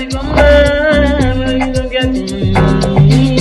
Everybody come on when you don't get money.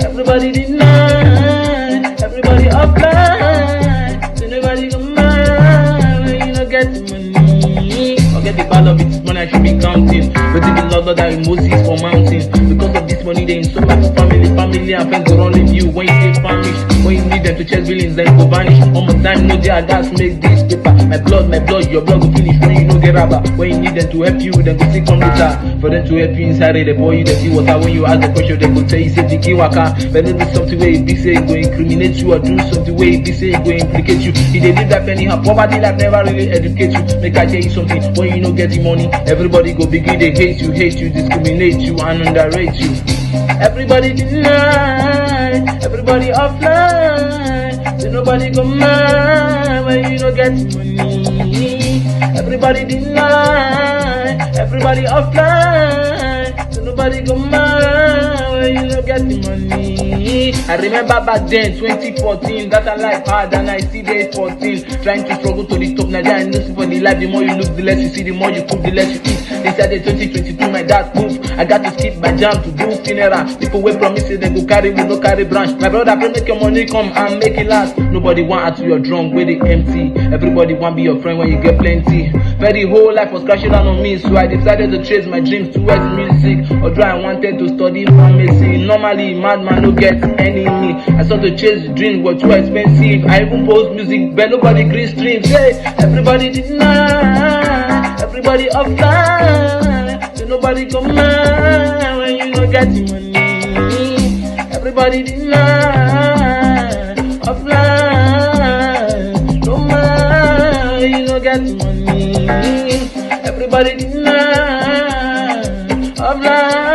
Everybody deny, everybody offline. So nobody come on when you don't get money. Forget the ball of it, money I should be counting. But if the Lord that Moses for mountain. Because of this money they insult my family and friends go run with you. When you stay famished, when you need them to chase billions, then go vanish. Almost time, no day I gas make this paper. My blood, your blood will finish when you no get rubber. When you need them to help you, then go see come later. For them to help you inside they pour you the sea water. When you ask the question, they go tell you say the key waka. But then do something where it be say it go incriminate you, or do something where it be say it go implicate you. If they live that anyhow, poverty life never really educate you. Make I tell you something, when you no get the money, everybody go begin they hate you, discriminate you, and underrate you. Everybody deny, everybody offline. So nobody go mad when you don't get money. Everybody deny, everybody offline. So nobody go mad when you don't get the money. I remember back then, 2014, that I life hard and I see day 14. Trying to struggle to the top, now I know for the life. The more you look, the less you see, the more you cook, the less you eat. They said in 2022, my dad moved. I got to skip my jam to do funeral. People will promise they go carry, we no carry branch. My brother, pray make your money come and make it last. Nobody want add to your drum where they empty. Everybody want be your friend when you get plenty. Very whole life was crashing down on me, so I decided to chase my dreams towards music. Although I wanted to study pharmacy. Normally, madman no get enemy. I started to chase the dreams, but too expensive. I even post music, but nobody green streams. Hey, everybody deny, everybody offline. So nobody come on when you don't get the money. Everybody deny, offline. No man when you don't get the money. Everybody deny, offline.